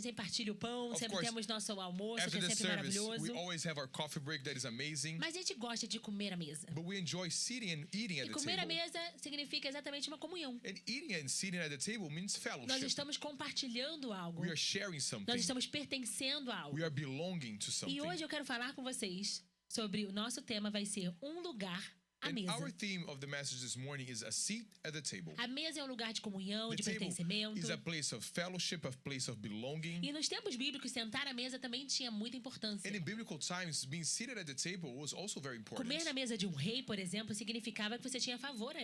sempre partilha o pão, Of sempre course, temos nosso almoço, que after é the sempre service, maravilhoso. we always have our coffee break that is amazing. Mas a gente gosta de comer à mesa. But we enjoy sitting and eating at E the comer à table. mesa significa exatamente uma comunhão. And eating and sitting at the table means Nós fellowship. estamos compartilhando algo. We are sharing something. Nós estamos pertencendo a algo. We are belonging to E something. hoje eu quero falar com vocês sobre o nosso tema vai ser um lugar à And mesa. our theme of the message this morning is a seat at the table. A mesa é um lugar de comunhão, The de table pertencimento. is a place of fellowship, a place of belonging. E nos tempos bíblicos, sentar à mesa também tinha muita importância. And in biblical times, being seated at the table was also very important. Comer na mesa de um rei, por exemplo, significava que você tinha favor,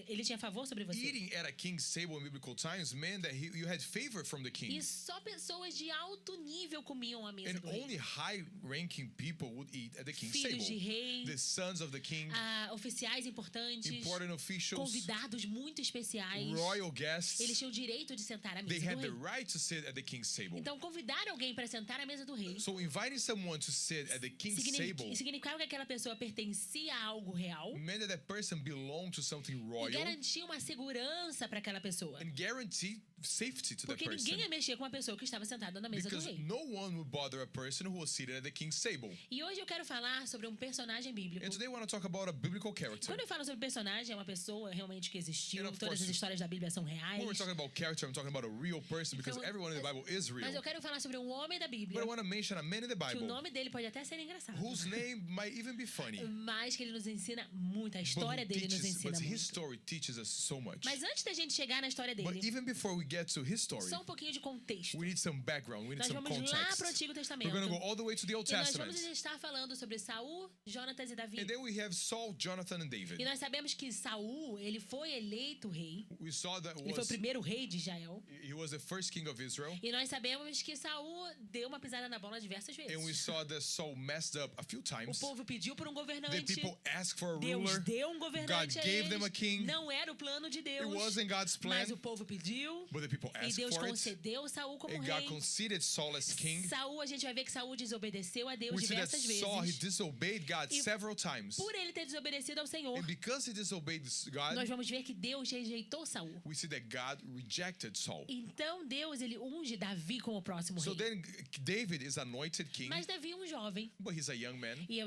ele tinha favor sobre você. Eating at a king's table in biblical times meant that you had favor from the king. E só pessoas de alto nível comiam à mesa And do rei. only high-ranking people would eat at the king's Filhos de table. rei, The sons of the king, oficiais importantes, important officials, convidados muito especiais. royal guests. Eles tinham o direito de sentar à They mesa had do the rei. right to sit at the king's table. Então, convidar alguém para sentar à mesa do rei So inviting someone to sit at the king's table significava que aquela pessoa pertencia a algo real meant that that person belonged to something e royal garantia uma segurança para aquela pessoa. and guaranteed safety to that Porque ninguém ia person. mexer com uma pessoa que estava sentada na mesa do Because rei. no one would bother a person who was seated at the king's table. E hoje eu quero falar sobre um personagem bíblico. And today I want to talk about a biblical character. Quando eu falo sobre personagem, é uma pessoa realmente que existiu. And of Todas course, as histórias da Bíblia são reais. When we're talking about character, I'm talking about a real person because Então, everyone in the Bible is Mas eu real. quero falar sobre um homem da Bíblia, But I want to mention a man in the que o Bible nome dele pode até ser engraçado, whose name might even be funny. mas que ele nos ensina muito. A But, história dele nos ensina but his muito. story teaches us so much. Mas antes da gente chegar na história But dele, even before we get to his story, só um pouquinho de contexto. we need some background. We need Nós some vamos lá context. para o Antigo We're Testamento. going to go all the way to the Old E nós vamos Testament. estar falando sobre Saul, Jonatas e Davi. And then we have Saul, Jonathan, and David. E nós sabemos que Saul, ele foi eleito rei. We saw that Ele foi o primeiro rei de Israel. he was the first king of Israel. E nós sabemos que Saul deu uma pisada na bola diversas vezes. And we saw that Saul messed up a few O times. povo pediu por um The governante. people asked for a Deus ruler. deu um God governante a gave them a eles. king. Não era o plano de It Deus. wasn't God's plan. Mas o povo pediu. But the people E asked Deus for it. concedeu Saul como And rei. God conceded Saul as king. Saul, a gente vai ver que Saul desobedeceu a Deus We see that diversas Saul, he vezes. disobeyed God E several times. Por ele ter desobedecido ao Senhor, And because he disobeyed nós God, vamos ver que Deus rejeitou Saul. we see that God rejected Saul. Então Deus, ele unge Davi como o próximo So rei. then David is anointed king, Mas Davi é um jovem. but he's a young man. E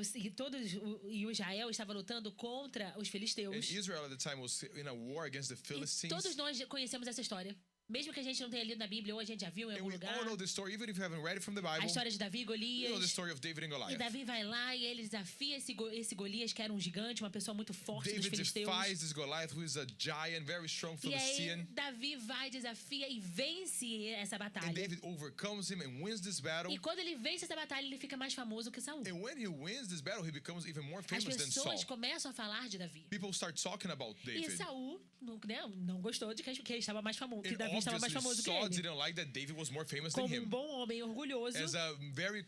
o Israel estava lutando contra os And filisteus. Israel at the time was in a war against the E Philistines. todos nós conhecemos essa história. Mesmo que a gente não tenha lido na Bíblia ou a gente já viu em And algum we lugar. all know the story, even if you haven't read it from the A Bible. história de Davi e You know the Golias. story of David and E Goliath. Davi vai lá e ele desafia esse Golias, que era um gigante, uma pessoa muito forte dos David filisteus. defies this Goliath, who is a giant, very strong E aí Philistine. Davi vai, desafia e vence essa And batalha. David overcomes him and wins this battle. E quando ele vence essa batalha, ele fica mais famoso que Saul. And when he wins this battle, he becomes even more As famous than Saul. pessoas começam a falar de Davi. People start talking about E David. Saul não gostou de que ele estava mais famoso, que And Davi estava mais obviously, famoso que Saul ele. didn't like that David was more famous than Como um him. bom homem orgulhoso. As a very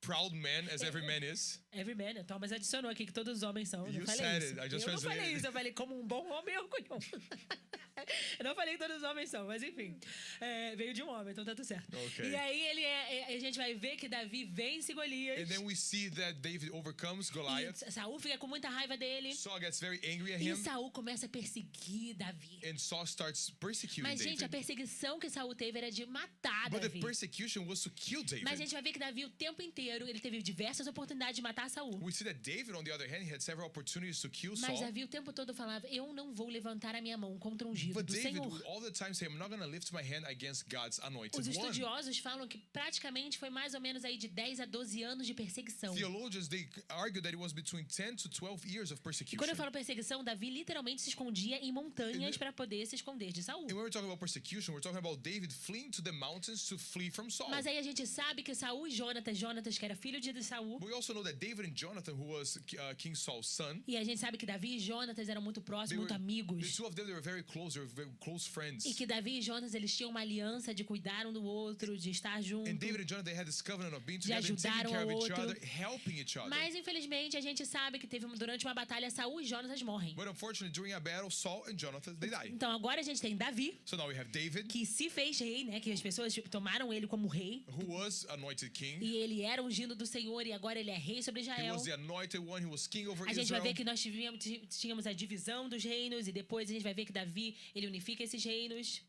proud man, as every man is. Every man, Thomas adicionou aqui que todos os homens são. Eu You não falei said isso. it, I just Eu não falei translated. isso, eu falei como um bom homem orgulhoso. Eu não falei que todos os homens são, mas enfim. Veio de um homem, então tá tudo certo. Okay. E aí a gente vai ver que Davi vence Golias. And then we see that David overcomes Goliath. E Saul fica com muita raiva dele. Saul gets very angry at E him. Saul começa a perseguir Davi. And Saul starts persecuting Mas, gente, a David. perseguição que Saul teve era de matar But the Davi. persecution was to kill Mas a David. gente vai ver que Davi o tempo inteiro ele teve diversas oportunidades de matar Saul. We see that David, on the other hand, he had several opportunities to kill Mas Saul. Davi o tempo todo falava: eu não vou levantar a minha mão contra o ungido But do David Senhor. would all the time say, I'm not going to lift my hand against God's anointed Os one. estudiosos falam que praticamente foi mais ou menos aí de 10 a 12 anos de perseguição. Theologians, they argue that it was between 10 to 12 years of E persecution. quando eu falo perseguição, Davi literalmente se escondia em montanhas para poder se esconder de Saul. And when we're talking about persecution, we're talking about David fleeing to the mountains to flee from Saul. Mas aí a gente sabe que Saul e Jonatas, que era filho de Saul, But we also know that David and Jonathan, who was King Saul's son, e a gente sabe que Davi e Jonatas eram muito they próximos, muito the amigos. two of them, they were very close. They were very close friends. E que Davi e Jonatas, eles tinham uma aliança de cuidar um do outro, de estar junto. And David and Jonathan, they had this covenant of being De together, and taking ajudar um care of ao each outro. other, helping each other. Mas infelizmente a gente sabe que durante uma batalha Saul e Jonatas morrem. But unfortunately, during a battle, Saul and Jonathan, they die. Então agora a gente tem Davi, So now we have David, que se fez rei, né? Que as pessoas tomaram ele como rei. who was anointed king. E ele era ungido do Senhor e agora ele é rei sobre He Israel. was the anointed one. He was king over A gente vai Israel. ver que nós tínhamos a divisão dos reinos e depois a gente vai ver que Davi, ele unifica esses reinos.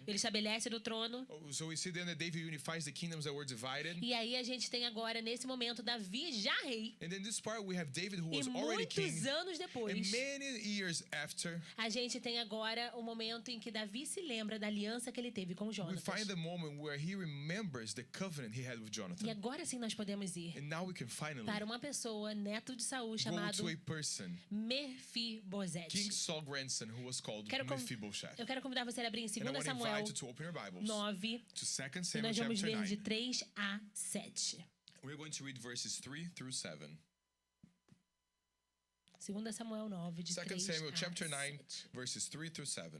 Ele estabelece no trono. So we see then that David unifies the kingdoms that were divided. E aí a gente tem agora, nesse momento, Davi já rei. And then this part we have David who E was already king. muitos anos And depois, many years after, a gente tem agora o momento em que Davi se lembra da aliança que ele teve com we Jonatas. find the moment where he remembers the covenant he had with E Jonathan. agora sim nós podemos ir And now we can finally para uma pessoa, neto de Saul, go chamado to a person, King Mefibosete. Saul's grandson, who was called Mephibosheth. Eu quero convidar você a abrir em And I 2 want to Samuel invite you to open your Bibles 9, to 2 e Samuel nós vamos chapter ler de 9. 3 a 7. We're going to read verses 3 through 7. 2 Samuel 9, de 2 3 Samuel a chapter 9, 7. verses 3 through 7.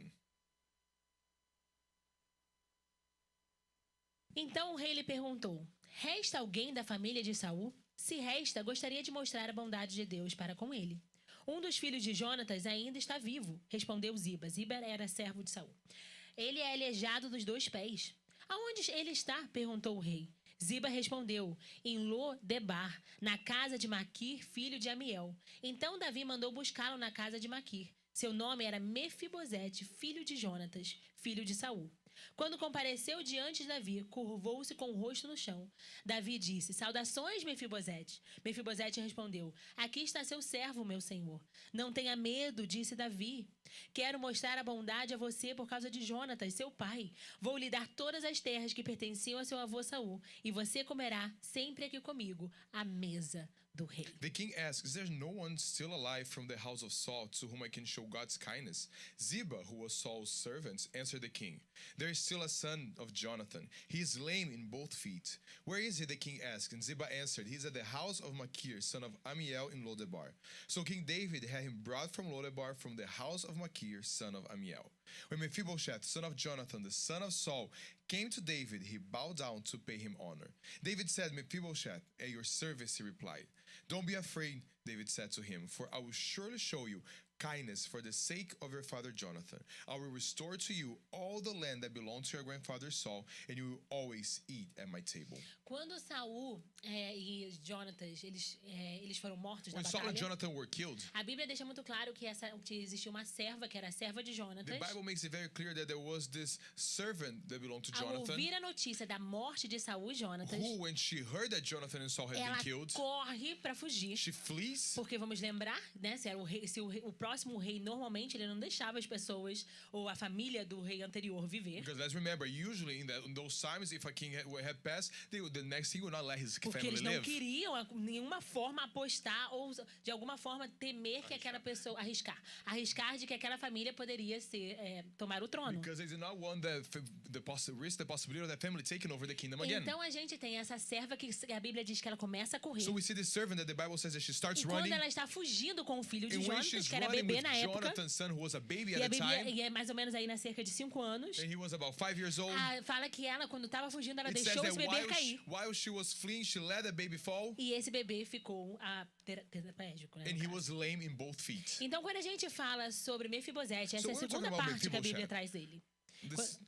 Então o rei lhe perguntou: resta alguém da família de Saul? Se resta, gostaria de mostrar a bondade de Deus para com ele. Um dos filhos de Jonatas ainda está vivo, respondeu Ziba. Ziba era servo de Saul. Ele é aleijado dos 2 pés. Aonde ele está? Perguntou o rei. Ziba respondeu: em Lo-debar, na casa de Maquir, filho de Amiel. Então Davi mandou buscá-lo na casa de Maquir. Seu nome era Mefibosete, filho de Jonatas, filho de Saul. Quando compareceu diante de Davi, curvou-se com o rosto no chão. Davi disse: saudações, Mefibosete. Mefibosete respondeu: aqui está seu servo, meu senhor. Não tenha medo, disse Davi. Quero mostrar a bondade a você por causa de Jonatas, seu pai. Vou lhe dar todas as terras que pertenciam a seu avô Saul, e você comerá sempre aqui comigo, à mesa do rei. The king asked, is there no one still alive from the house of Saul to whom I can show God's kindness? Ziba, who was Saul's servant, answered the king, there is still a son of Jonathan. He is lame in both feet. Where is he? The king asked. And Ziba answered, he is at the house of Machir, son of Amiel, in Lo-debar. So King David had him brought from Lo-debar, from the house of Machir, son of Amiel. When Mephibosheth, son of Jonathan, the son of Saul, came to David, he bowed down to pay him honor. David said, Mephibosheth, at your service, he replied. Don't be afraid, David said to him, for I will surely show you kindness for the sake of your father Jonathan. I will restore to you all the land that belonged to your grandfather Saul, and you will always eat at my table. Quando Saul e Jonatas eles foram mortos na When Saul and batalha, Jonathan were killed, a Bíblia deixa muito claro que existia uma serva, que era a serva de the Jonatas. Bible makes it very clear that there was this servant that belonged to Ao Jonathan, ouvir a notícia da morte de Saul e Jonatas, who, when she heard that Jonathan and Saul had ela been killed, corre para fugir. she flees. Porque vamos lembrar, né? O próximo rei, normalmente, ele não deixava as pessoas ou a família do rei anterior viver. Because let's remember, usually in those times, if a king had passed, the next king would not let his Porque family eles não live. queriam, de nenhuma forma, apostar ou, de alguma forma, temer que aquela pessoa... Arriscar de que aquela família poderia tomar o trono. Because they did not want the possibility of that family taking over the kingdom again. Então, a gente tem essa serva que a Bíblia diz que ela começa a correr. So we see this servant that the Bible says that she starts E quando running. ela está fugindo com o filho de And when Jonatas, she's que era running bebê with na época, Jonathan's son, who was a baby e at a the Bíblia time, é mais ou menos aí na cerca de 5 anos, and he was about 5 years old, fala que ela, quando estava fugindo, ela it says deixou that esse bebê cair. while she was fleeing, she let the baby fall, E esse bebê ficou tetraplégico, né, no and he caso. was lame in both feet. Então, quando a gente fala sobre Mefibosete, essa So é a we're talking segunda about parte que a Bíblia Mephibosheth. traz dele. This,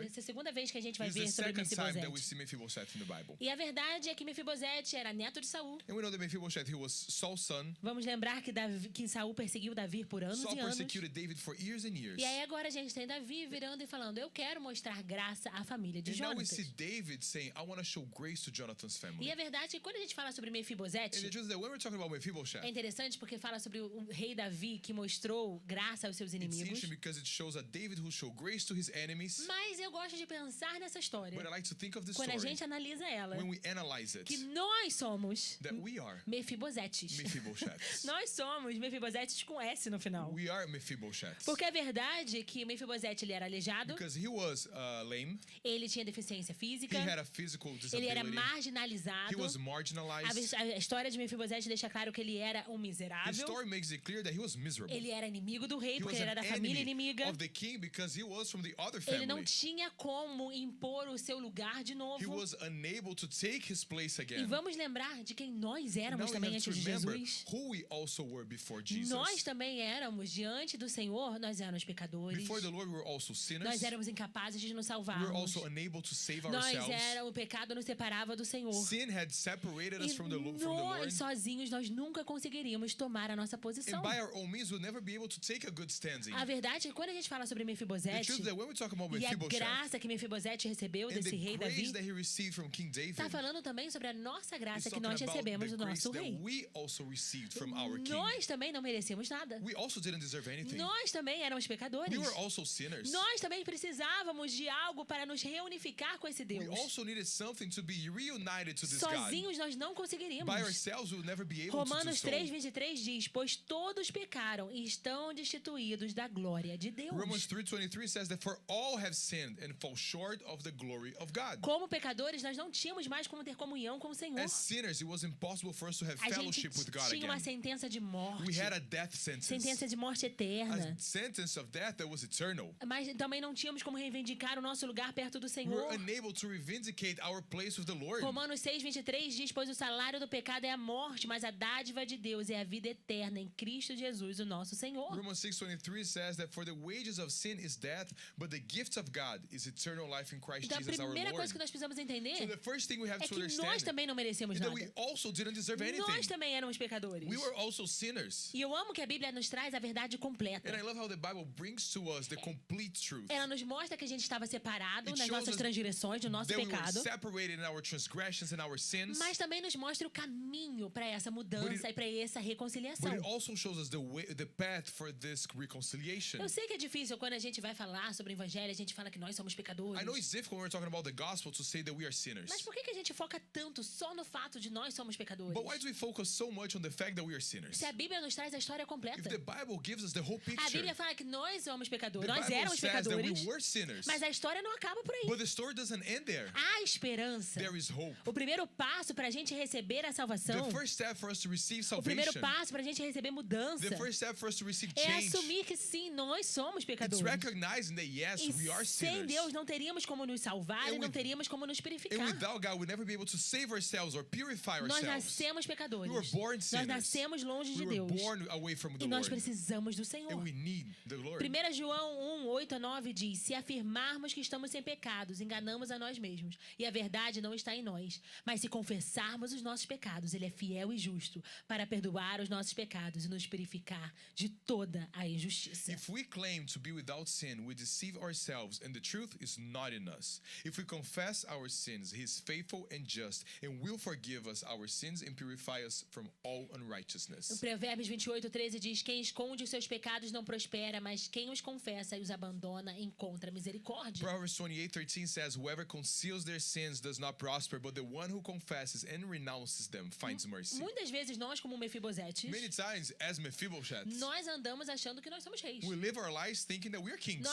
Essa é a segunda vez que a gente vai this is ver the sobre second time that we Mefibosete. see Mephibosheth in the Bible. E a verdade é que Mefibosete era neto de Saul. And we know that Mephibosheth, he was Saul's son. Vamos lembrar que Saul perseguiu Davi por anos Saul e anos. persecuted David for years and years. E aí agora a gente tem Davi virando e falando: eu quero mostrar graça à família de And now we see Jonatas. David saying, I want to show grace to Jonathan's family. E a verdade é que quando a gente fala sobre And the Mefibosete, truth is that when we're talking about Mephibosheth, é interessante porque fala sobre o rei Davi que mostrou graça aos seus it's inimigos. interesting because it shows a David who showed grace to his enemies. Mas eu gosto de pensar nessa história, But I like to think of this quando a story gente analisa ela, when we analyze que it, nós somos that we are Mefibosetes. Mephibosheths. Nós somos Mefibosetes com S no final. We are Mephibosheths. Porque é verdade que Mefibosete ele era aleijado, Because he was lame, ele tinha deficiência he física, had a physical ele era disability, marginalizado. he was marginalized. A história de Mefibosete deixa claro que ele era um His miserável. story makes it clear that he was miserable. Ele era inimigo do rei He porque was ele era an da família enemy inimiga. of the king because he was from the other Ele não family. tinha como impor o seu lugar de He novo. was unable to take his place E again. vamos lembrar de quem nós Now éramos we também have to antes de remember Jesus. who we also were before Jesus. Nós também éramos, diante do Senhor, nós éramos pecadores. Before the Lord, we were also sinners. Nós éramos incapazes de nos We were salvarmos. also unable to save Nós ourselves. o pecado nos separava do Senhor. Sin had separated us E from the Lord. nós sozinhos, nós nunca conseguiríamos tomar a nossa posição. And by our own means, we'll never be able to take a good standing. A verdade é que quando a gente fala sobre The Mefibosete, truth is that when we talk about e é Mephibosheth, Mephibosheth. graça que Mefibosete recebeu And desse the rei grace Davi that he received from King David está falando também sobre a nossa is graça que talking nós about recebemos the do grace nosso that rei. we also received from our King. Nós também não merecemos nada. We also didn't deserve anything. Nós também éramos pecadores. We were also sinners. Nós também precisávamos de algo para nos reunificar com esse We Deus. also needed something to be reunited to this God. Sozinhos nós não conseguiríamos. By ourselves, we will never be able to do Romanos so. 3:23 diz: pois todos pecaram e estão destituídos da glória de Deus. Romans 3:23 says that for all have sinned and fall short of the glory of God. Como pecadores, nós não tínhamos mais como ter comunhão com o Senhor. As sinners, it was impossible for us to have A gente fellowship with God tinha uma again. sentença de morte, We had a death sentence. sentença de morte eterna. A sentence of death that was eternal. Mas também não tínhamos como reivindicar o nosso lugar perto do We Senhor. were unable to reivindicate our place with the Lord. Romanos 6:23 diz: pois o salário do pecado é a morte, mas a dádiva de Deus é a vida eterna em Cristo Jesus, o nosso Senhor. Romans 6:23 says that for the wages of sin is death, but the gift of God is eternal life in Christ Então a Jesus our primeira Lord. coisa que nós precisamos entender So the first thing we have é to que nós understand também não merecemos is that nada. we also didn't deserve anything. Nós também éramos pecadores. We were also sinners. E eu amo que a Bíblia nos traz a verdade completa. And I love how the Bible brings to us the complete truth. Ela nos mostra que a gente estava separado It nas shows nossas us transgressões, do nosso That we were pecado. separated in our transgressions and our sins. Mas também nos mostra o caminho para essa mudança e para essa reconciliação. But it also shows us the path for this reconciliation. Eu sei que é difícil quando a gente vai falar sobre o evangelho, a gente fala que nós somos pecadores. I know it's difficult when we're talking about the gospel to say that we are sinners. Mas por que a gente foca tanto só no fato de nós somos pecadores? But why do we focus so much on the fact that we are sinners? Se a Bíblia nos traz a história If completa. the Bible gives us the whole A picture, Bíblia fala que nós somos pecadores, the nós Bible éramos says that pecadores, we were sinners. mas a história não acaba por aí. But the story doesn't end there. Há esperança. There is hope. O primeiro passo para a gente receber a salvação, The first step for us to receive o primeiro salvation, passo para a gente receber mudança, the first step for us to receive é change, assumir que sim, nós somos it's pecadores. recognizing that yes, E we are sem sinners. Deus não teríamos como nos salvar And e não with- teríamos como nos And purificar. without God, we'd never be able to save ourselves or purify Nós ourselves. nascemos pecadores. We were born Nós sinners. nascemos longe We de were Deus. born away from the E nós Lord. precisamos do Senhor. And we need the Lord. 1 João 1:8-9 diz: se afirmarmos que estamos sem pecados, enganamos a nós mesmos, e a verdade não está em nós. Mas se confessarmos os nossos pecados, Ele é fiel e justo para perdoar os nossos pecados e nos purificar de toda a injustiça. If we claim to be without sin, we deceive ourselves, and the truth is not in us. If we confess our sins, He is faithful and just, and will forgive us our sins and purify us from all O unrighteousness. Provérbios 28:13 diz: quem esconde os seus pecados não prospera, mas quem os confessa e os abandona encontra misericórdia. Proverbs 28:13 says, "Whoever conceals their sins does not prosper, but the one who confesses and renounces them finds mercy." Muitas vezes nós, como Mefibosete, Many times, as Mephibosheth, nós andamos achando que nós somos reis. we live our lives thinking that we are kings.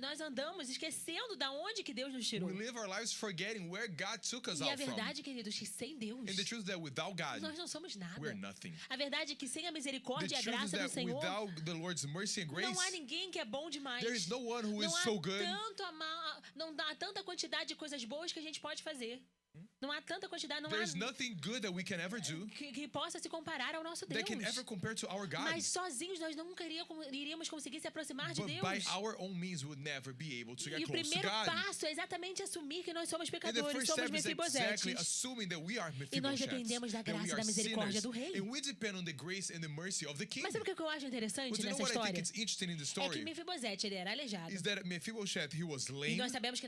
Nós andamos esquecendo da onde que Deus nos tirou. We live our lives forgetting where God took us E a out from. verdade, queridos, que sem Deus And the truth is that without God, nós não somos nada. we're nothing. A verdade é que sem a The misericórdia e a truth is graça do that Senhor, without the Lord's mercy and grace, não há ninguém que é bom demais. there is no one who is Não há so good. não dá tanta quantidade de coisas boas que a gente pode fazer. Não há tanta quantidade, não There's há nothing good that we can ever do que possa se comparar ao nosso Deus. that can ever compare to our God. Mas sozinhos nós nunca iríamos conseguir se aproximar de But Deus. by our own means, we would never be able to get E o close to primeiro God. passo é exatamente assumir que nós somos And the pecadores, first somos step is exactly Mefibosetes. assuming that we are E nós Mephibosheth, dependemos da that we graça e are da misericórdia sinners, do Rei. and we depend on the grace and the mercy of the King. Mas sabe o que eu acho interessante But you know nessa what I think história? it's interesting in the É que story? Mefibosete, ele era aleijado. Is that Mephibosheth, he was E lame. nós sabemos que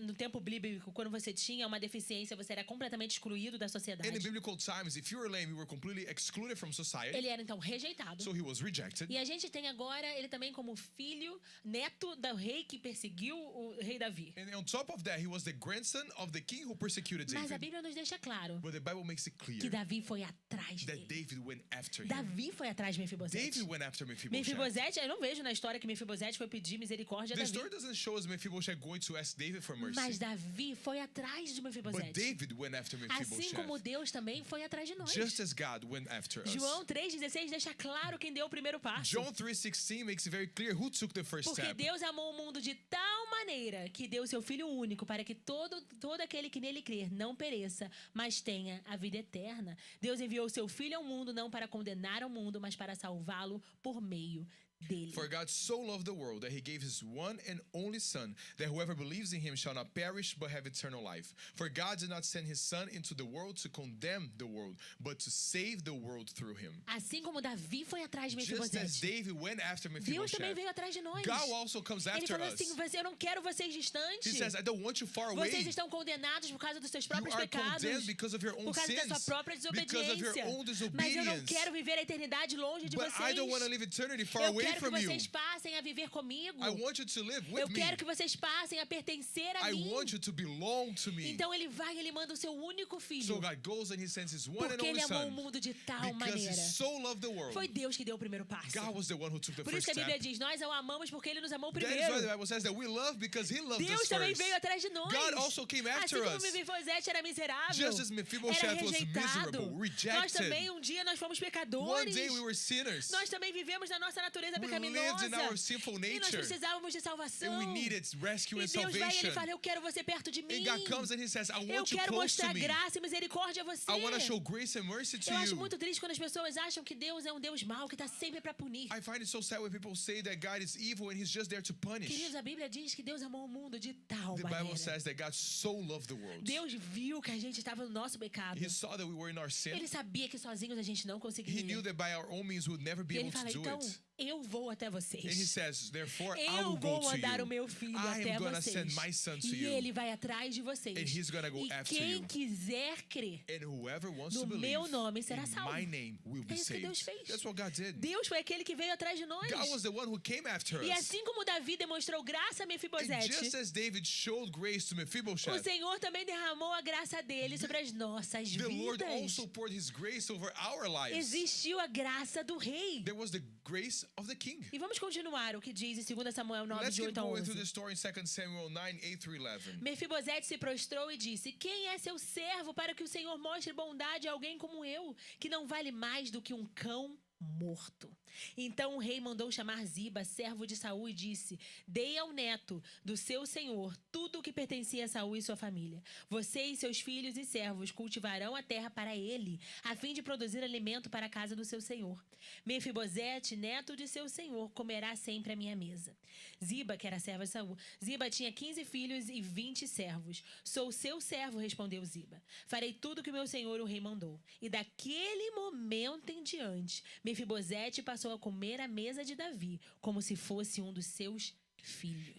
no tempo bíblico, quando você tinha uma deficiência, você era completamente excluído da sociedade. In the biblical times, if you were lame, you were completely excluded from society. Ele era então rejeitado. So he was rejected. E a gente tem agora ele também como filho, neto do rei que perseguiu o rei Davi. And on top of that, he was the grandson of the king who persecuted Mas a David. Bíblia nos deixa claro But the Bible makes it clear que Davi foi atrás that dele. David went after him. Davi foi atrás de Mefibosete. David went after Mephibosheth. Mefibosete, eu não vejo na história que Mefibosete foi pedir misericórdia a The Davi. story doesn't show us Mephibosheth going to ask David for mercy. Mas Davi foi atrás de But Mefibosete. David went after Assim como Mephibosheth. Deus também foi atrás de nós. Just as God went after us. João 3,16 deixa claro quem deu o primeiro passo. John 3:16 makes it very clear who took the first Porque step. Deus amou o mundo de tal maneira que deu seu Filho único para que todo aquele que nele crer não pereça, mas tenha a vida eterna. Deus enviou seu Filho ao mundo não para condenar o mundo, mas para salvá-lo por meio dele. For God so loved the world that he gave his one and only Son, that whoever believes in him shall not perish but have eternal life. For God did not send his Son into the world to condemn the world, but to save the world through him. Assim como Davi foi atrás de Just as Mefibosete, David went after Deus também Mephibosheth, veio atrás de nós. God also comes Ele after falou us. assim, eu não quero vocês distantes. He says, I don't want you far Vocês away. estão condenados por causa dos seus You próprios are pecados, condemned because of your own por causa da sua sins, própria because of your desobediência. own Mas eu não disobedience. quero viver a eternidade longe de But I don't want to vocês. live eternity far Eu away quero que from you. vocês passem a viver comigo. I want you to live with Eu me. quero que vocês passem a pertencer a I mim. want you to belong to me. Então ele vai e ele manda o seu único filho. So God goes and he sends his one and Porque only ele amou o Son. mundo de tal Because he maneira. so loved the world. Foi Deus que deu o primeiro passo. God was the one who took the Por isso first que a Bíblia step. diz, nós o amamos porque ele nos amou That is why primeiro. the Bible says that we love because he loved Deus us também first. veio atrás de nós. God also came Assim after como us. Mefibosete era miserável, Just as Mephibosheth era was rejeitado. miserable, Nós rejected. também um dia nós fomos One pecadores. day we were sinners. Nós também vivemos na nossa natureza We pecaminosa. lived in our sinful E nós nature. precisávamos de salvação. And we needed rescue E and Deus vai e ele salvation. fala, eu quero você perto de mim. And God comes and he says, I Eu want you quero close to mostrar me. graça e misericórdia a você. I want to show grace and mercy to Eu acho you. muito triste quando as pessoas acham que Deus é um Deus mau, que está sempre para punir. I find it so sad when people say that God is evil and he's just there to punish. Queridos, a Bíblia diz que Deus amou o mundo de tal The Bible maneira. says that God so loved the world. Deus viu que a gente estava no nosso pecado. He saw that we were in our sin. Ele sabia que sozinhos a gente não He conseguiria. knew that by our own means we would never be E ele able to fala, do então, it. eu vou até And he vocês. says, therefore, I Eu will go vou to mandar o you. meu filho I até am going to vocês. send my son to E you. ele vai atrás de vocês. And he's gonna go E after quem you. quiser crer, And whoever wants no to meu believe nome será in salvo. my name will be É isso que saved. Deus fez. That's what God did. Deus foi aquele que veio atrás de nós. God was the one who came after E us. assim como Davi demonstrou graça a And Mefibosete, just as David showed grace to o Mephibosheth, Senhor também derramou a graça dele sobre as nossas the Lord vidas. also poured his grace over our lives. Existiu a graça do rei. There was the grace of the king. E vamos continuar o que diz em 2 Samuel 9, Let's de keep 8 a going through 11. the story in 2 Samuel 9, 8 through 11. Mefibosete se prostrou e disse, quem é seu servo para que o Senhor mostre bondade a alguém como eu, que não vale mais do que um cão morto? Então o rei mandou chamar Ziba, servo de Saul, e disse, dei ao neto do seu senhor tudo o que pertencia a Saul e sua família. Você e seus filhos e servos cultivarão a terra para ele, a fim de produzir alimento para a casa do seu senhor. Mefibosete, neto de seu senhor, comerá sempre à minha mesa. Ziba, que era serva de Saul, Ziba tinha 15 filhos e 20 servos. Sou seu servo, respondeu Ziba. Farei tudo o que meu senhor o rei mandou. E daquele momento em diante, Mefibosete passou a comer à mesa de Davi, como se fosse um dos seus filhos.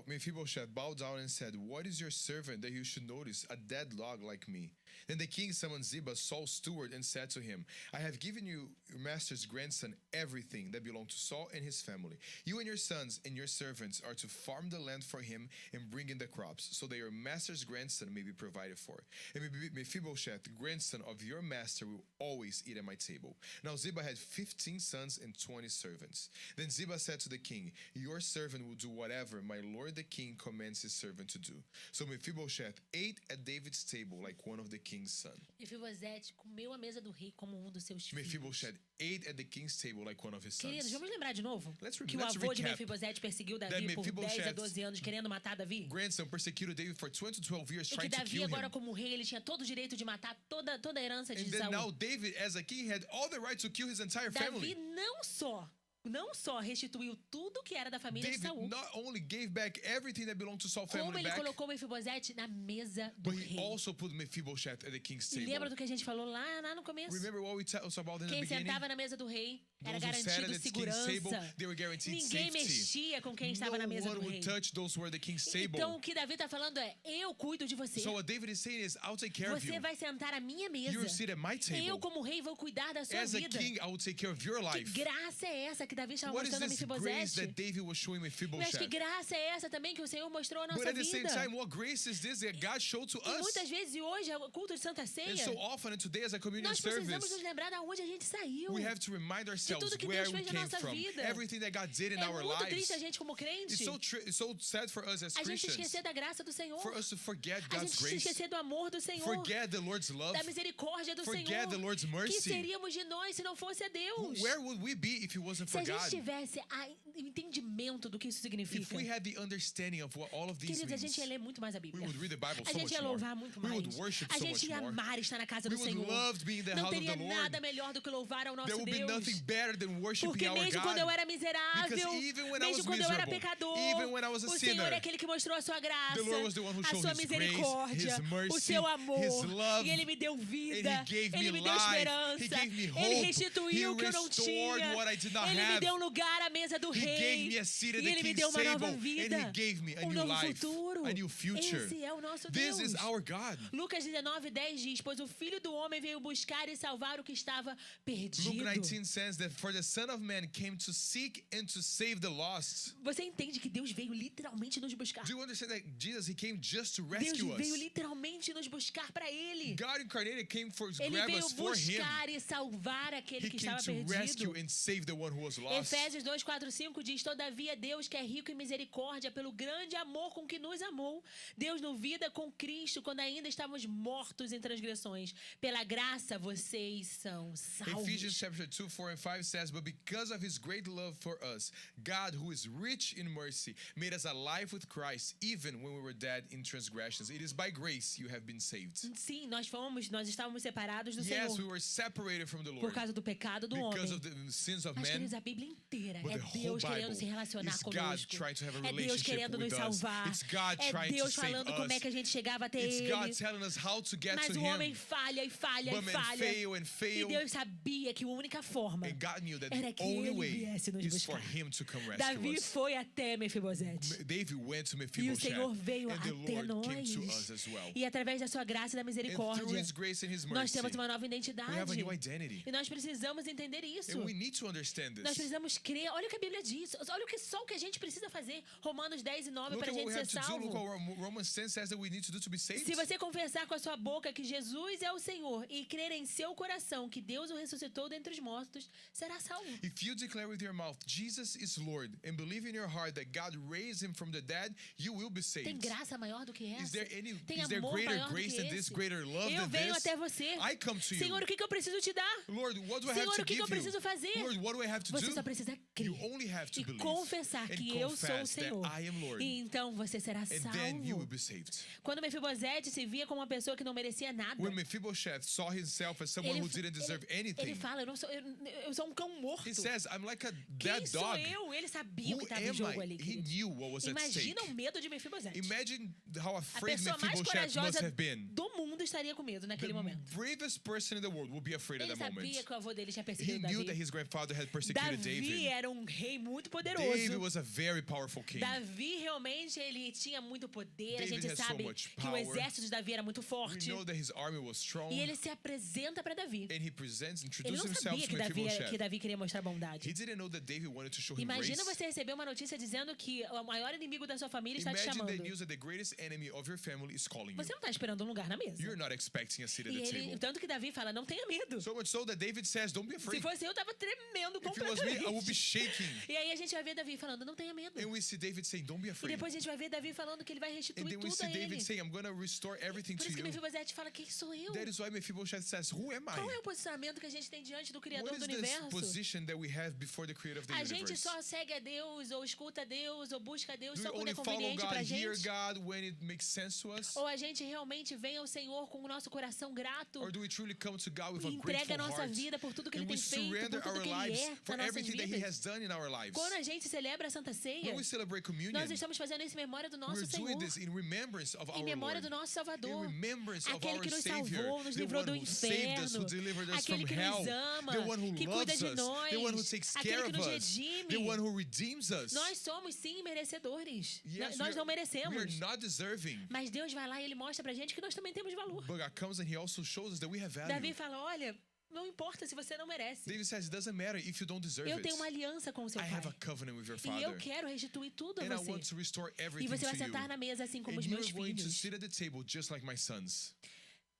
Mephibosheth bowed down and said, what is your servant that you should notice a dead log like me? Then the king summoned Ziba, Saul's steward, and said to him, I have given you, your master's grandson, everything that belonged to Saul and his family. You and your sons and your servants are to farm the land for him and bring in the crops, so that your master's grandson may be provided for. And Mephibosheth, grandson of your master, will always eat at my table. Now Ziba had 15 sons and 20 servants. Then Ziba said to the king, your servant will do whatever my lord the king commands his servant to do. So Mephibosheth ate at David's table like one of the king's son. Mefibosete comeu à mesa do rei como um dos seus filhos. Mephibosheth ate at the king's table like one of his Queridos, sons. vamos lembrar de novo Let's que o let's avô de recap Mefibosete perseguiu Davi that por 10 a Mephibosheth 12 anos querendo matar Davi? Grandson persecuted David for 20 to 12 years E que trying to Davi kill agora him. como rei, ele tinha todo o direito de matar toda a herança de And then now Saul. David, as a king, had all the right to kill his entire Davi family. não só restituiu tudo que era da família de David Saul, not only gave back everything that belonged to Saul's como family ele back, colocou Mefibosete na mesa do but he rei. also put Mephibosheth at the king's E table. lembra do que a gente falou lá no começo? Remember what we talked about in the Quem beginning? sentava na mesa do rei era Those who sat at garantido the king's segurança. table, they were guaranteed Ninguém safety. mexia com quem estava No na mesa one do rei. would touch those who were the king's table. Então o que Davi está falando é, eu cuido de você. So what David is saying is, I'll take care of Você you. vai sentar à minha mesa. You sit at my Eu, table. como rei, vou cuidar da sua As a vida. king, I will take care of your Que life. graça é essa que Davi estava What is mostrando a this grace Mefibosete? that David was showing Mas que Mephibosheth? graça é essa também que o Senhor mostrou à But nossa at the same vida? time, what grace is this that God showed to E us? muitas vezes, e hoje, o culto de Santa Ceia, And so often, and today as a communion nós precisamos service, nos lembrar de onde a gente saiu. we have to remind ourselves tudo que where Deus we fez na came nossa from. vida. Everything that God did in É our muito lives. triste a gente, como crente, It's so sad for us as a gente Christians, esquecer da graça do Senhor. for us to forget A God's gente grace, esquecer do amor do Senhor. forget the Lord's love. Da misericórdia do Forget Senhor. the Lord's Que mercy. seríamos de nós se não fosse a Deus? Where would we be if it wasn't Se for our gente God, tivesse o entendimento do que isso if significa, we had the understanding of what all of these queridos, a means, gente ia ler muito mais a we Bíblia. would read the Bible A so gente much ia more. louvar muito We mais. would worship A so gente much ia more. amar estar na casa We do would Senhor. love to be in the Não house of teria the Lord. nada melhor do que louvar ao There nosso would be nothing Deus. better than worshiping Porque our mesmo quando eu God. era miserável, Because even when I was mesmo quando eu era miserable, pecador, even when I was a o Senhor sinner, é aquele que mostrou a sua graça, the Lord was the one who a showed sua His grace, misericórdia, His mercy, o seu amor. His love, E Ele me deu vida, and He gave Ele me me deu life, esperança, He gave me Ele hope, restituiu o que eu não restored tinha, what I did not Ele me have. deu um lugar à mesa do He rei, gave me a seat at e the Ele me king's deu uma nova table, and vida, He gave me a new novo life, futuro. a new future. Esse é o nosso This Deus. is our God. Lucas 19:10 diz: pois o Filho do Homem veio buscar e salvar o que estava perdido. Luke 19 says that for the Son of Man came to seek and to save the lost. Você entende que Deus veio literalmente nos buscar? Do you understand that Jesus, He came just to Deus rescue veio us? literalmente nos buscar para Ele. God incarnated came for Ele grab veio us for Him. buscar e salvar aquele He que came estava to rescue perdido. and save the one who was lost. Efésios 2:4-5 diz: todavia Deus, que é rico em misericórdia, pelo grande amor com que nos amou, Deus nos vida com Cristo quando ainda estávamos mortos em transgressões. Pela graça vocês são salvos. Ephesians chapter 2, 4 and 5 says, but because of His great love for us, God, who is rich in mercy, made us alive with Christ, even when we were dead in transgressions. It is by grace you have been saved. Sim, nós estávamos separados do Yes, we Senhor were separated from the por Lord causa do pecado do homem. because of the sins of Mas, man. queridos, a Bíblia inteira But é the whole Deus querendo Bible se relacionar is God conosco. trying to have a É Deus relationship querendo with nos us. salvar. It's God É trying to Deus save falando como é us. que a gente chegava até It's Ele. God telling us how to get Mas to o homem Him. falha e falha But e men falha. fail and E fail. Deus sabia que a única forma And God knew that era the que only Ele way viesse nos is for buscar. Him to come rescue Davi us. foi até Mefibosete. David went to E o Mephibosheth, Senhor veio and the até Lord came to nós. us as well. E através da sua graça e da And through misericórdia, His grace and His nós mercy, temos uma nova we have a identidade. new identity. E nós precisamos entender isso. And we need to understand Nós this. precisamos crer. Olha o que a Bíblia diz. Olha só o que a gente precisa fazer. Romanos 10:9 Look para at a what we gente ser have to do. Look salvo. what Romans 10 says that we need to do to be saved. Se você confessar com a sua boca que Jesus é o Senhor e crer em seu coração que Deus o ressuscitou dentre os mortos, será salvo. If you declare with your mouth, Jesus is Lord, and believe in your heart that God raised Him from the dead, you will be saved. Tem graça maior do que essa? Is there Tem there amor greater maior do grace que than this, esse? greater love Eu than venho this? até você. I come to you. Senhor, o que eu preciso te dar? Lord, what do I have Senhor, to o que give eu you? preciso fazer? Lord, what do I have to Você do? só precisa crer You only have to e believe confessar and que eu sou o confess that Senhor. I am Lord. E então você será And then you will salvo. be saved. Quando Mefibosete se via como uma pessoa que não merecia nada, When Mephibosheth saw himself as someone who didn't deserve ele anything, fala, eu sou um cão morto. he says, I'm like a Quem dead sou dog. eu? Ele sabia o que Who estava em am jogo I? ali, He querido. knew what was at stake. Imagina o medo de Mefibosete. Imagine how A afraid pessoa mais Mephibosheth must corajosa have been. do mundo estaria com medo naquele The momento. bravest person in the world will be afraid at Ele that sabia moment. que o avô dele tinha He perseguido knew that Davi. his grandfather had persecuted Davi David. era um rei muito David poderoso. was a very powerful king. Davi realmente ele tinha muito poder. A David gente has so sabe much que o power. exército de Davi era muito We forte. know that his army was strong, E ele se apresenta para Davi. and he presents, Ele introduces não himself sabia to que Mephibosheth. Davi queria mostrar bondade. He didn't know that David wanted to show him Imagina grace. você receber uma notícia dizendo que o maior inimigo da sua família está te Imagine chamando. the news that the greatest enemy of your family is calling you. Você não está esperando um lugar na mesa. You're not expecting a seat at E the ele, table. tanto que Davi fala, não tenha medo. So much so that David says, don't be Se afraid. fosse eu tava tremendo If it was me, I would be completamente. shaking. E aí a gente vai ver Davi falando, não tenha medo. And we see David saying, don't be E afraid. depois a gente vai ver Davi falando que ele vai And restituir then we tudo see a ele. David saying, I'm going to restore everything Por to isso que you. Mefibosete fala, quem sou eu? That is why Mephibosheth says, who am Qual é I? o posicionamento que a gente tem diante do What Criador is do this universo? position that we have before the creator of the A gente universe? só segue a Deus, ou escuta a Deus, ou busca a Deus Do só we quando only é follow conveniente God, pra hear gente? God when it makes sense to us? Ou a gente realmente vem ao Senhor com o nosso coração grato Or do we truly come to God with e a entrega a grateful nossa heart? vida por tudo que Ele And we tem feito, surrender por tudo our que Ele lives é for nas nossas everything that He vidas? has done in our lives. Quando a gente celebra a Santa Ceia, When we celebrate communion, nós estamos fazendo isso em memória do nosso we're Senhor, doing this in remembrance of em our memória Lord. do nosso Salvador, In remembrance of aquele our que nos Savior, salvou, nos the livrou one do who saved us, who inferno, delivered us aquele from que hell, nos ama, the one who que cuida loves de us, the one who nós, takes care aquele que of nos us, redime. the one who redeems us. Nós somos sim merecedores. Yes, Nós não we merecemos. are not deserving. Mas Deus vai lá e Ele mostra pra gente que nós também temos valor. But God comes and He also shows us that we have value. Davi fala, olha, não importa se você não merece. David says, it doesn't matter if you don't deserve Eu it. tenho uma aliança com o seu I have a pai. covenant with your E eu father. quero restituir tudo a And I want você. to restore E everything você vai to you. sentar na mesa assim como And os you're meus going to filhos. sit at the table just like my sons.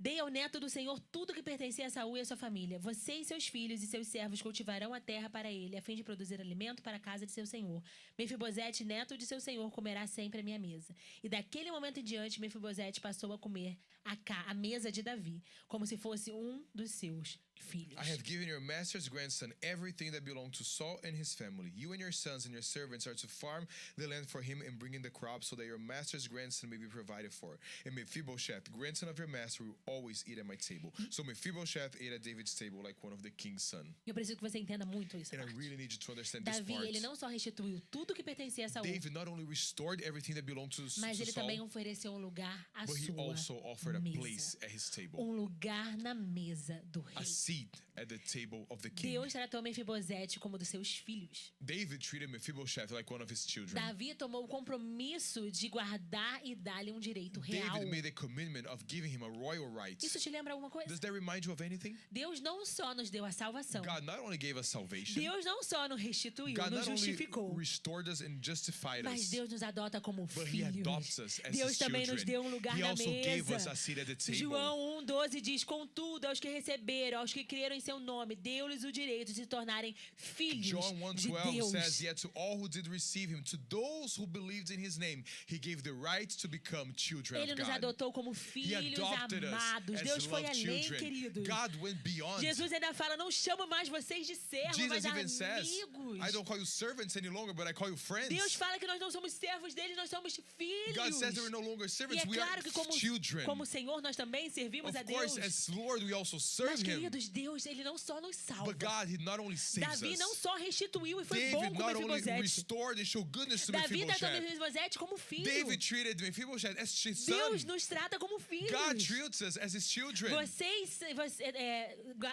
Dei ao neto do Senhor tudo que pertencia a Saul e a sua família. Você e seus filhos e seus servos cultivarão a terra para ele, a fim de produzir alimento para a casa de seu senhor. Mefibosete, neto de seu senhor, comerá sempre à minha mesa. E daquele momento em diante, Mefibosete passou a comer a mesa de Davi, como se fosse um dos seus filhos. I have given your master's grandson everything that belonged to Saul and his family. You and your sons and your servants are to farm the land for him and bring in the crops so that your master's grandson may be provided for. And Mephibosheth, grandson of your master, will always eat at my table. So Mephibosheth ate at David's table like one of the king's son. Eu preciso que você entenda muito isso. And I parte. really need you to understand this Davi, part. ele não só restituiu tudo que pertencia a Saul, David not only restored everything that belonged to mas ele também Saul, ofereceu um lugar à but he sua also offered a mesa. place at his table. Um lugar na mesa do A rei. seat at the table of the king. Deus tratou Mefibosete como dos seus filhos. David treated Mephibosheth like one of his children. Davi tomou o compromisso de guardar e dar-lhe um direito real. David made a commitment of giving him a royal right. Isso te lembra alguma coisa? Does that remind you of anything? Deus não só nos deu a salvação. God not only gave us salvation, Deus não só nos restituiu, God nos not only justificou. restored us and justified Mas us, Deus nos adota como but He filhos. adopts us as Deus His também nos deu um children. lugar He na also gave us mesa. a seat at the table. João 1,12 diz: contudo, aos que receberam, aos que creram em seu nome, deu-lhes o direito de se tornarem filhos John de 1:12 Deus. says, yet to all who did receive him, to those who believed in his name, he gave the right to become children Ele of nos God. adotou como He filhos adopted us amados. as Deus foi loved além, children. queridos. God went beyond. Jesus ainda fala: não chamo mais vocês de servos, Jesus mas even says, amigos. I don't call you servants any longer, but I call you friends. Deus fala que nós não somos servos dele, nós somos filhos. God says that we're no longer E servants, é we are claro que children. como Senhor nós também servimos a Of Deus. course, as Lord, we also Mas, serve Him. queridos, Deus, ele não só nos salva. But God, He not only saves Davi não us. só restituiu e foi bom David com not only Mefibosete. restored and showed goodness to Davi tratou Mephibosheth. Mefibosete como filho. David treated Mephibosheth as his son. Deus nos trata como filhos. God treats us as His children.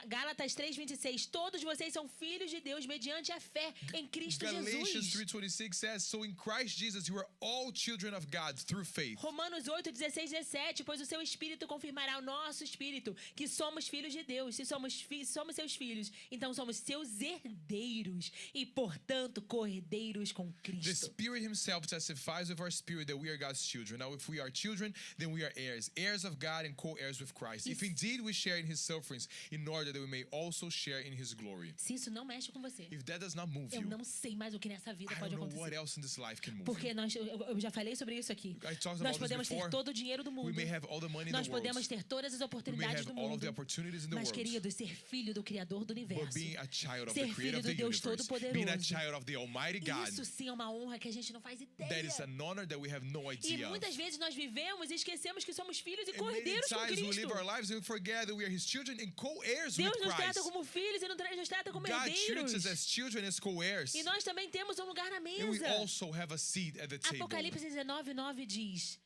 Gálatas 3:26, todos vocês são filhos de Deus mediante a fé em Cristo Galatians Jesus. 3:26 says, so in Christ Jesus you are all children of God through faith. Romanos 8:16, 17, pois o seu Espírito confirmará o nosso Espírito que somos filhos de Deus. Se somos seus filhos, então somos seus herdeiros e, portanto, co-herdeiros com The Cristo. Spirit Himself testifies with our spirit that we are God's children. Now, if we are children, then we are heirs, heirs of God and co-heirs with Christ. If indeed we share in His sufferings, in order that we may also share in His glory. Se isso não mexe com você, If that does not move eu you, não sei mais o que nessa vida I pode don't know what acontecer. else in this life can move Porque you. eu já falei sobre isso aqui. I talked Nós about this podemos ter before. todo o dinheiro do We mundo. may have all the money in Nós the world. podemos ter todas as We may oportunidades have do all of mundo. the opportunities in the Mas, world. queridos, ser filho do Criador do But universo, being a child of ser the Creator filho of do the Deus universe, being a Todo-Poderoso, child of the Almighty God, isso sim é uma honra que a gente não faz ideia. that is an honor that we have no E idea of. muitas vezes nós vivemos e esquecemos que somos filhos e And many co-herdeiros com times we Cristo. live our lives and we forget that we are His children and co-heirs with Deus nos trata Christ. como filhos e nos trata como God treats herdeiros. us as children, as co-heirs. E nós também temos um lugar na And we mesa. also have a seat at the table. Apocalipse 19:9 diz: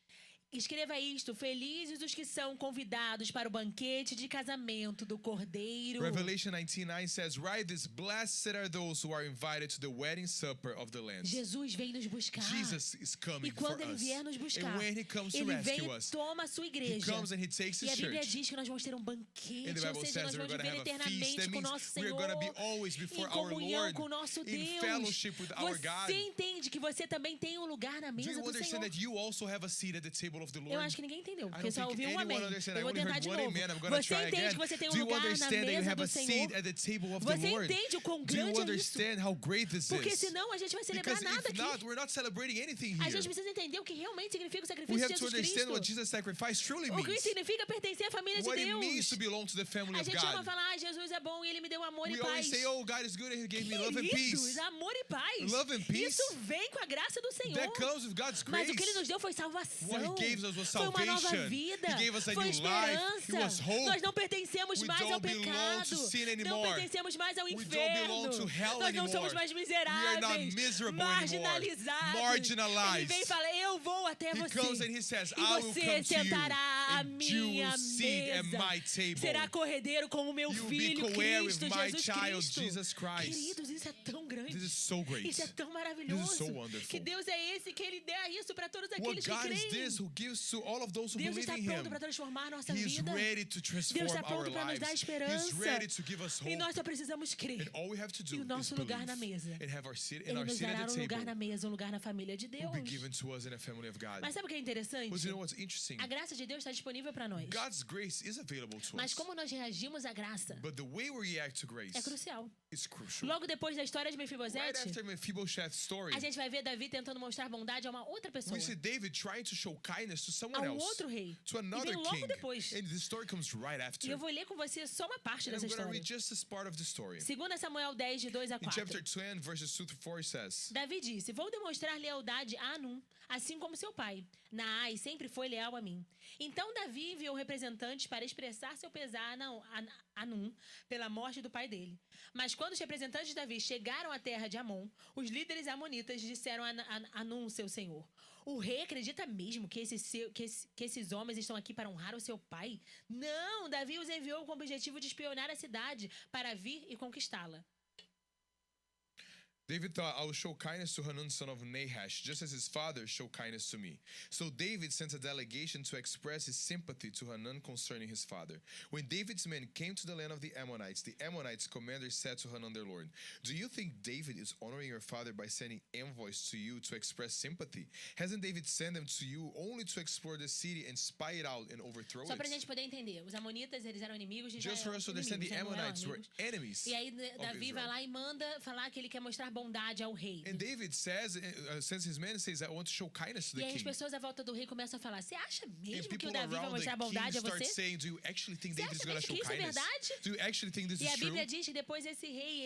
escreva isto, felizes os que são convidados para o banquete de casamento do Cordeiro. Revelation 19:9 says, write this, blessed are those who are invited to the wedding supper of the Lamb. Jesus vem nos buscar. Jesus is coming E quando for ele us. vier nos buscar, And when He comes to ele rescue vem e us, toma a sua He igreja. comes and He takes E a His Bíblia church. diz que nós vamos ter um banquete, And the ou Bible seja, says nós that we're vamos going to viver have a feast. eternamente That com o means nosso we're Senhor, going to be always before em our comunhão Lord, com o nosso in Deus. fellowship with our God. Você entende que você também tem um lugar na Do mesa you do understand Senhor? that you also have a seat at the table of the Eu Lord? acho que ninguém entendeu, I porque don't só think ouviu um anyone amém. understands. Eu I vou only tentar heard de one novo. amen. I'm going to Você try entende again. que você tem um Do you lugar na understand that you mesa have do a Senhor? seat at the table of the Você Lord? entende o quão Do you grande é isso? understand how great this Porque is? senão a gente vai celebrar Because nada if aqui. not, we're not celebrating anything A here. gente precisa entender o que realmente significa o We sacrifício de have to Jesus understand what Cristo. Jesus' sacrifice truly O que means. significa pertencer à família de What it means Deus. to belong to the family A of gente ama God. falar, Jesus é bom e Ele me deu amor We e always paz. say, oh, God is good and He gave me love and peace. Queridos, amor e paz. Love and peace. Isso vem com a graça do Senhor. That comes with God's Mas grace. o que Ele nos deu foi salvação. What He gave us was Foi uma nova salvation. vida. He gave us a Foi new life. esperança. It was hope. Nós não pertencemos We mais ao don't belong pecado. to sin Não anymore. pertencemos mais ao We don't inferno. belong to hell Nós não anymore. somos mais We are not miseráveis. miserable Marginalizados. anymore. Marginalized. Ele vem e fala, eu vou até He você. comes and He says, E I will você come to you sentará à and you minha will sit at mesa. my table. Será corredeiro com o meu You will be filho co-heir with Cristo, my Jesus child, Cristo. Jesus Christ. Queridos, isso é tão grande. This is so great. Isso é tão maravilhoso. This is so wonderful. Que Deus é esse que Ele dá isso para todos What aqueles que God is creem. this who gives to all of those who Deus believe está in pronto Him. para transformar nossa He is vida. ready to transform Deus está our pronto para nos dar lives. He esperança. is ready to give us E hope. nós só precisamos crer. And all we have to E do o is nosso lugar na believe mesa. and have our seat, and Ele our nos seat dará at um the lugar na table mesa, um lugar na família de Deus. will be given to us in the family of God. Mas sabe o que é interessante? But you know what's interesting? A graça de Deus está disponível para nós. God's grace is available to Mas us. como nós reagimos à graça But the way we react to grace é crucial. is crucial. Logo depois da história de Right Mefibosete, after Mephibosheth's story, a gente vai ver Davi tentando mostrar bondade a uma outra pessoa, we see David trying to show kindness to someone a um else, outro rei. to E another vem logo king. depois. And the story comes right E after. eu vou ler com você só uma parte And I'm dessa going to história. read just this part of the story. 2 Samuel 10, de 2 a In chapter 4. 10, verses 2 to 4, it says, Davi disse: Vou demonstrar lealdade a Anum, assim como seu pai. Naás sempre foi leal a mim. Então Davi enviou representantes para expressar seu pesar a Anum pela morte do pai dele. Mas quando os representantes de Davi chegaram à terra de Amon, os líderes amonitas disseram a Anum, seu senhor: O rei acredita mesmo que esses homens estão aqui para honrar o seu pai? Não, Davi os enviou com o objetivo de espionar a cidade para vir e conquistá-la. David thought, I will show kindness to Hanun, son of Nahash, just as his father showed kindness to me. So David sent a delegation to express his sympathy to Hanun concerning his father. When David's men came to the land of the Ammonites' commander said to Hanun their lord, Do you think David is honoring your father by sending envoys to you to express sympathy? Hasn't David sent them to you only to explore the city and spy it out and overthrow Só pra it? gente poder entender, os amonitas, eles eram inimigos de Israel. Just for us to understand, the Inimigos, né? Não eram Ammonites were amigos. enemies E aí of Davi vai Israel. lá e manda falar que ele quer mostrar bondade ao rei. And David says, sends his men and says, I want to show kindness to E the aí as king. pessoas à volta do rei começam a falar: Você acha And mesmo que people o Davi vai around the mostrar king bondade a start você? saying, do you actually think Você David is acha going to mesmo show que isso é kindness? verdade? Do you actually think this E a is true? Bíblia diz que depois esse rei,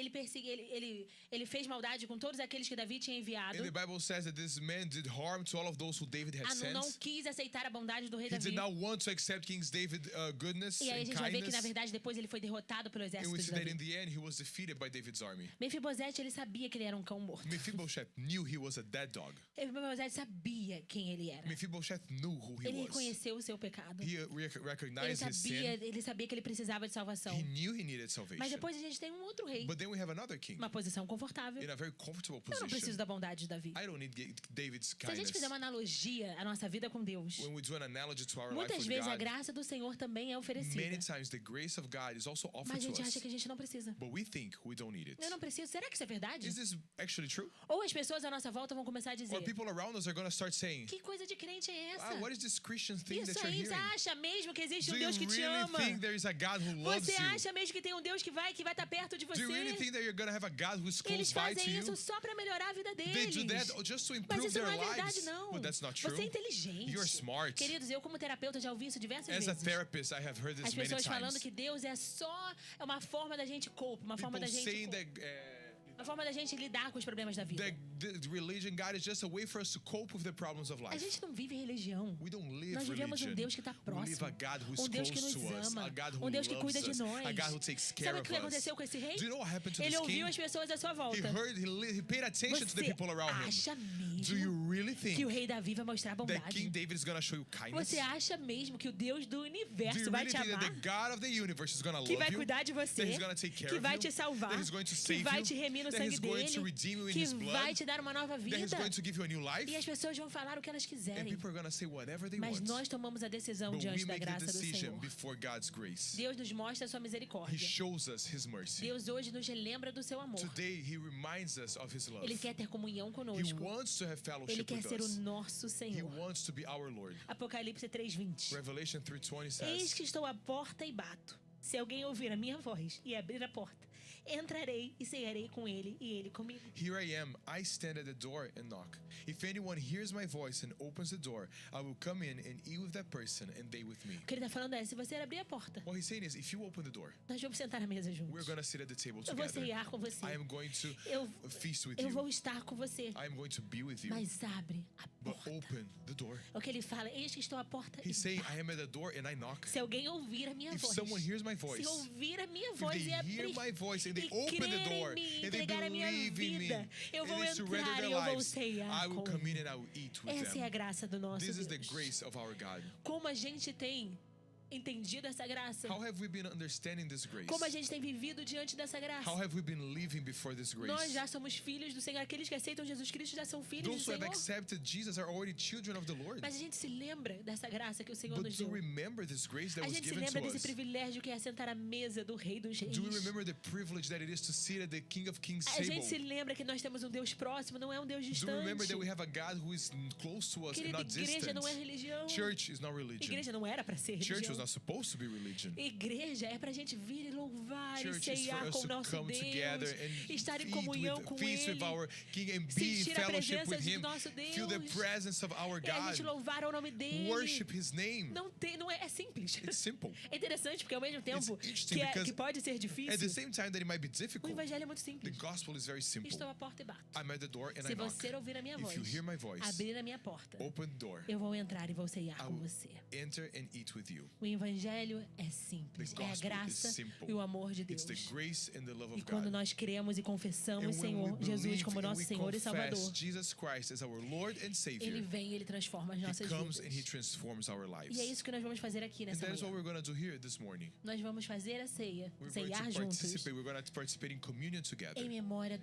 ele fez maldade com todos aqueles que Davi tinha enviado. And the Bible says that this man did harm to all of those who David had Anum não sent. quis aceitar a bondade do rei He Davi. did not want to accept King David's goodness E aí a and gente vai ver que, na kindness. verdade, depois ele foi derrotado pelo And exército we de see that Davi. in the end, he was defeated by David's army. Mefibosete, ele sabia que ele era um cão morto. Mephibosheth knew he was a dead dog. Mefibosete sabia quem ele era. Mephibosheth knew who he Ele was. reconheceu o seu pecado. He Ele recognized his sin. sabia que ele precisava de salvação. He knew he needed Mas salvation. depois a gente tem um outro rei. But then we have another king Uma posição confortável. in a very comfortable Eu não preciso position. da bondade de Davi. I don't need David's Se a gente kindness. fizer uma analogia à nossa vida com Deus, When we do an analogy to our life muitas with vezes a God, graça do Senhor também é oferecida. many times the grace of God is also Mas a offered to gente acha us. que a gente não precisa. But we think we don't need it. Eu não preciso. Será que isso é verdade? Is this actually true? Ou as pessoas à nossa volta vão começar a dizer: Or people around us are going to start saying, Que coisa de crente é essa? what is this Christian thing Isso that you're aí, você hearing? acha mesmo que existe Do um you Deus que te really ama? think there is a God who loves Você you? acha mesmo que tem um Deus que vai estar perto de Do you really você? think that you're going to have a God who is Eles close by to fazem you? isso só para melhorar a vida They deles. do that just to Mas improve isso não their é verdade, lives. não. But that's not true. Você é inteligente. You're smart. Queridos, eu como terapeuta já ouvi isso diversas As a vezes. therapist, I have heard this As many pessoas falando times. que Deus é uma forma da gente cope, uma forma People da gente saying cope. that Uma forma da gente lidar com os problemas da vida. the religion, God, is just a way for us to cope with the problems of A life. gente não vive religião. We don't live Nós vivemos religion. um Deus que está We live próximo. a God who is Um Deus que close nos to us. ama. A God who Um Deus que loves cuida de us. nós. A God who takes care Sabe o of que aconteceu us. com esse rei? Do you know what happened to Ele this ouviu king? as pessoas à sua volta. He paid attention to the Você people around him. acha Do you mesmo really que o think rei Davi vai mostrar that King bondade? David is going to show you kindness? Você acha mesmo que o Deus do Do universo you vai really te think that amar? the God of the universe is going to Que love vai you? cuidar de That você? he's going to take care Que of vai you? te salvar? That he's going to Que save vai you? te remir no That sangue he's going to dele? redeem you in Que his blood? vai te dar uma nova That vida? he's going to give you a new life? E as pessoas vão falar o que elas And quiserem. people are going to say whatever they Mas want. nós tomamos a decisão But we diante da make the graça do decision Senhor. before God's grace. Deus nos mostra a sua He misericórdia. shows us his mercy. Deus hoje nos relembra do seu amor. Today, he reminds us of his love. Ele quer ter comunhão He conosco. wants to have Ele fellowship quer with ser o us. nosso He Senhor. wants to be our Lord. Apocalipse 3:20. Revelation 3:20 Eis says, que estou à porta e bato. Se alguém ouvir a minha voz e abrir a porta, entrarei e cearei com ele e ele comigo. Here I am, I stand at the door and knock. If anyone hears my voice and opens the door, I will come in and eat with that person and they with me. O que ele está falando é, se você abrir a porta, What he's saying is, if you open the door, nós vamos sentar à mesa we're juntos. going to sit at the table Eu vou together. cear com você. I am going to Eu, feast with eu vou you. estar com você. I am going to be with you. Mas abre a But porta. open the door. É o que ele fala, eis que estou à porta e He's saying, bato. I am at the door and I knock. Se alguém ouvir a minha If voz, someone hears my voice, se ouvir a minha if voz they e abrir hear my voice and they e open the crer door em mim, and they entregar a minha believe in me vida, eu and vou they surrender entrar their e eu vou lives, ceiar I will com come in ele. and I will eat with Essa é a them. graça do nosso This is the Deus. grace of our God. Como a gente tem entendido essa graça? How have we been understanding this grace? Como a gente tem vivido diante dessa graça? How have we been living before this Nós grace? já somos filhos do Senhor. Aqueles que aceitam Jesus Cristo já são filhos do Those who have Senhor. accepted Jesus are already children of the Lord. Mas a gente se lembra dessa graça que o Senhor But nos do deu. you remember this grace that A was gente se given lembra to desse us? privilégio que é sentar à mesa do Rei dos Reis. Do we remember the privilege that it is to sit at the King of Kings A gente se table? lembra que nós temos um Deus próximo, não é um Deus Do we remember distante. that we have a God who is close to us and Querida, not igreja distant? não é religião. Church is not religion. Igreja não era para ser Church was religião. not supposed to be religion. Igreja é pra gente vir e louvar Church e is for ceiar us com o to nosso come together Deus, and estar em comunhão com feast with Ele, our King and be in sentir a fellowship presença with do Him, nosso feel the Deus, presence of our é a God, gente louvar o nome dele. worship His name. Não é simples. It's simple. É interessante porque ao mesmo tempo interesting que, because que pode ser At the difícil, same time that it might be o difficult, evangelho é muito the simples. gospel is very simple. Estou à porta e bato. I'm at the door and I Se knock. você ouvir a minha voz, If you hear my voice, abrir a minha porta, open the door. eu vou entrar e vou ceiar I com will você. enter and eat with you. O evangelho é simples, The é a gospel graça is simple. e o amor de Deus. It's the grace and the love E of quando God. nós cremos e And confessamos when Senhor we Jesus believe como and nosso we Senhor e confess Salvador, Jesus Christ as our Lord and Ele Savior, vem e Ele transforma as He nossas comes and He vidas. transforms our lives. E é isso que nós vamos fazer aqui And nessa that is what manhã. we're going to do here this morning. Nós vamos fazer a ceia, We're going ceiar to juntos, participate. We're going to participate in communion together em memória